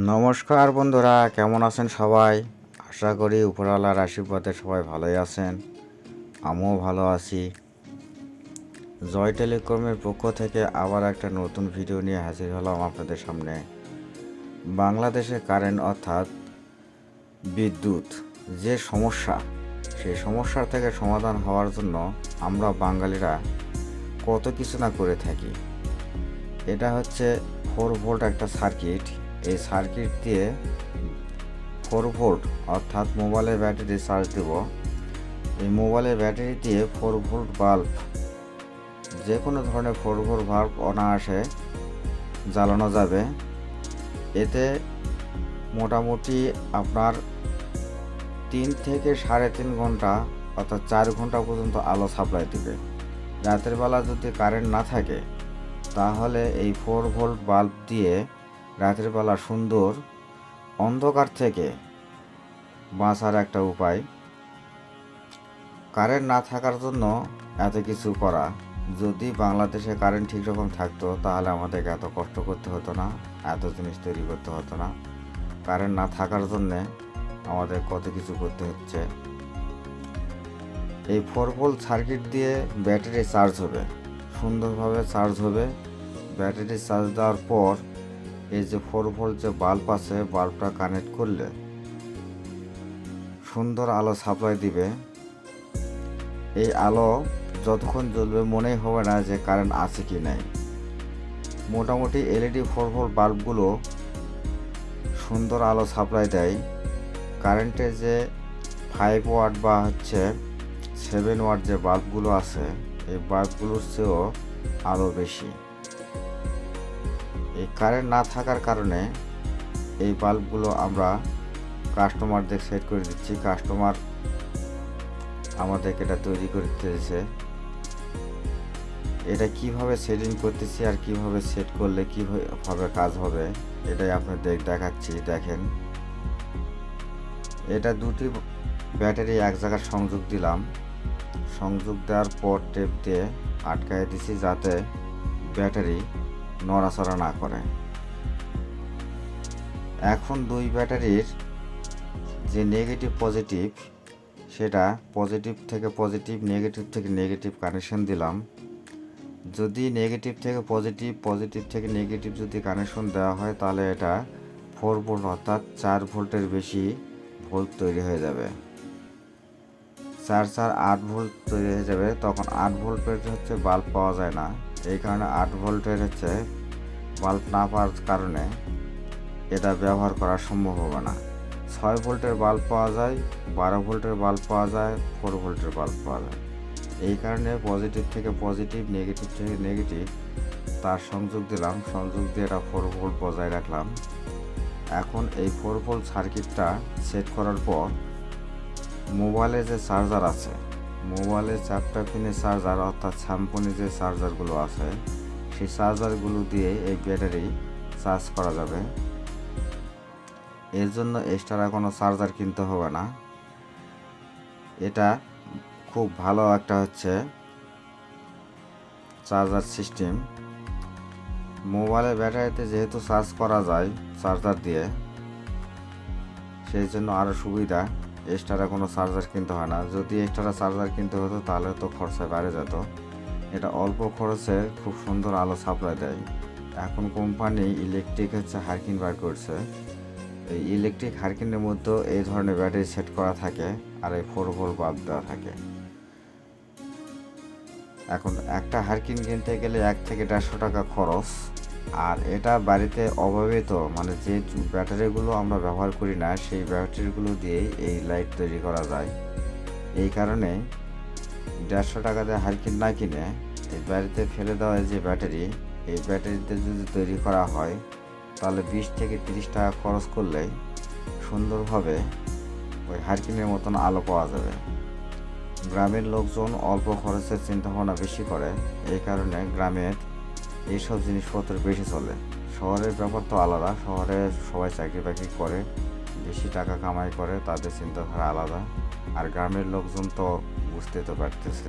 নমস্কার বন্ধুরা, কেমন আছেন সবাই? আশা করি উপরওয়ালার আশীর্বাদে সবাই ভালোই আছেন। আমিও ভালো আছি। জয় টেলিকমের পক্ষ থেকে আবার একটা নতুন ভিডিও নিয়ে হাজির হলাম আপনাদের সামনে। বাংলাদেশে কারেন্ট অর্থাৎ বিদ্যুৎ যে সমস্যা, সেই সমস্যার থেকে সমাধান হওয়ার জন্য আমরা বাঙালিরা কত কিছু না করে থাকি। এটা হচ্ছে 4 ভোল্ট একটা সার্কিট। এই সার্কিট দিয়ে 4 ভোল্ট অর্থাৎ মোবাইলের ব্যাটারি চার্জ দেব। এই মোবাইলের ব্যাটারি দিয়ে 4 ভোল্ট বাল্ব, যে কোনো ধরনের 4 ভোল্ট বাল্ব অনায়াসে জ্বালানো যাবে। এতে মোটামুটি আপনার 3 থেকে 3.5 ঘন্টা অর্থাৎ 4 ঘন্টা পর্যন্ত আলো সাপ্লাই দেবে। রাতের বেলা যদি কারেন্ট না থাকে তাহলে এই 4 ভোল্ট বাল্ব দিয়ে রাতের বেলা সুন্দর অন্ধকার থেকে বাঁচার একটা উপায়। কারেন্ট না থাকার জন্য এত কিছু করা, যদি বাংলাদেশে কারেন্ট ঠিক রকম থাকতো তাহলে আমাদেরকে এত কষ্ট করতে হতো না, এত জিনিস তৈরি করতে হতো না। কারেন্ট না থাকার জন্যে আমাদের কত কিছু করতে হচ্ছে। এই 4 ভোল্ট সার্কিট দিয়ে ব্যাটারি চার্জ হবে, সুন্দরভাবে চার্জ হবে। ব্যাটারি চার্জ দেওয়ার পর এই যে 4 ভোল্ট যে বাল্ব আছে, বাল্বটা কানেক্ট করলে সুন্দর আলো সাপ্লাই দিবে। এই আলো যতক্ষণ জ্বলবে মনেই হবে না যে কারেন্ট আছে কি নাই। মোটামুটি এলইডি 4 ভোল্ট বাল্বগুলো সুন্দর আলো সাপ্লাই দেয়। কারেন্টের যে 5 ওয়াট বা 7 ওয়াট যে বাল্বগুলো আছে, এই বাল্বগুলোর চেয়েও আলো বেশি। এই কারেন্ট না থাকার কারণে এই বাল্বগুলো আমরা কাস্টমারদের সেট করে দিচ্ছি। কাস্টমার আমাদেরকে এটা তৈরি করে দিতেছে। এটা কিভাবে সেটিং করতেছি আর কিভাবে সেট করলে কিভাবে কাজ হবে এটাই আপনাদের দেখাচ্ছি। দেখেন, এটা দুটি ব্যাটারি এক জায়গায় সংযোগ দিলাম। সংযোগ দেওয়ার পর টেপ দিয়ে আটকায় দিছি যাতে ব্যাটারি নড়াচড়া না করে। এখন দুই ব্যাটারির যে নেগেটিভ পজিটিভ, সেটা পজিটিভ থেকে পজিটিভ, নেগেটিভ থেকে নেগেটিভ কানেকশন দিলাম। যদি নেগেটিভ থেকে পজিটিভ, পজিটিভ থেকে নেগেটিভ যদি কানেকশন দেওয়া হয় তাহলে এটা 4 ভোল্ট অর্থাৎ 4 ভোল্টের বেশি ভোল্ট তৈরি হয়ে যাবে। 8 ভোল্ট তৈরি হয়ে যাবে। তখন 8 ভোল্টের বাল্ব পাওয়া যায় না। এই কারণে 8 ভোল্টের বাল্ব না পাওয়ার কারণে এটা ব্যবহার করা সম্ভব হবে না। 6 ভোল্টের বাল্ব পাওয়া যায়, 12 ভোল্টের বাল্ব পাওয়া যায়, 4 ভোল্টের বাল্ব পাওয়া যায়। এই কারণে পজিটিভ থেকে পজিটিভ, নেগেটিভ থেকে নেগেটিভ তার সংযোগ দিলাম। সংযোগ দিয়ে এটা 4 ভোল্ট বজায় রাখলাম। এখন এই 4 ভোল্ট সার্কিটটা সেট করার পর মোবাইলে যে চার্জার আছে, মোবাইলে 4টা পিনের চার্জার অর্থাৎ স্যামসংয়ের যে চার্জারগুলো আছে, সেই চার্জারগুলো দিয়ে এই ব্যাটারি চার্জ করা যাবে। এর জন্য এক্সট্রা কোনো চার্জার কিনতে হবে না। এটা খুব ভালো একটা চার্জার সিস্টেম। মোবাইলের ব্যাটারিতে যেহেতু চার্জ করা যায় চার্জার দিয়ে, সেই জন্য আরও সুবিধা। এক্সট্রা কোনো চার্জার কিনতে হয় না। যদি এক্সট্রা চার্জার কিনতে হতো তাহলে তো খরচা বেড়ে যেত। এটা অল্প খরচে খুব সুন্দর আলো সাপ্লাই দেয়। এখন কোম্পানি ইলেকট্রিক হারকিন বার করছে। এই ইলেকট্রিক হারকিনের মধ্যে এই ধরনের ব্যাটারি সেট করা থাকে আর এই 4 ভোল্ট বাল্ব দেওয়া থাকে। এখন একটা হারকিন কিনতে গেলে 1 থেকে 150 টাকা খরচ। আর এটা বাড়িতে অব্যবহৃত মানে যে ব্যাটারিগুলো আমরা ব্যবহার করি না, সেই ব্যাটারিগুলো দিয়েই এই লাইট তৈরি করা যায়। এই কারণে 150 টাকা দিয়ে হারকিন না কিনে এই বাড়িতে ফেলে দেওয়া যে ব্যাটারি, এই ব্যাটারিতে যদি তৈরি করা হয় তাহলে 20 থেকে 30 টাকা খরচ করলেই সুন্দরভাবে ওই হারকিনের মতন আলো পাওয়া যাবে। গ্রামের লোকজন অল্প খরচের চিন্তাভাবনা বেশি করে, এই কারণে গ্রামের এইসব জিনিসপত্র বেশি চলে। শহরের ব্যাপার তো আলাদা। শহরে সবাই চাকরি বাকরি করে, বেশি টাকা কামাই করে, তাদের চিন্তাধারা আলাদা। আর গ্রামের লোকজন তো বুঝতে তো পারতেছে।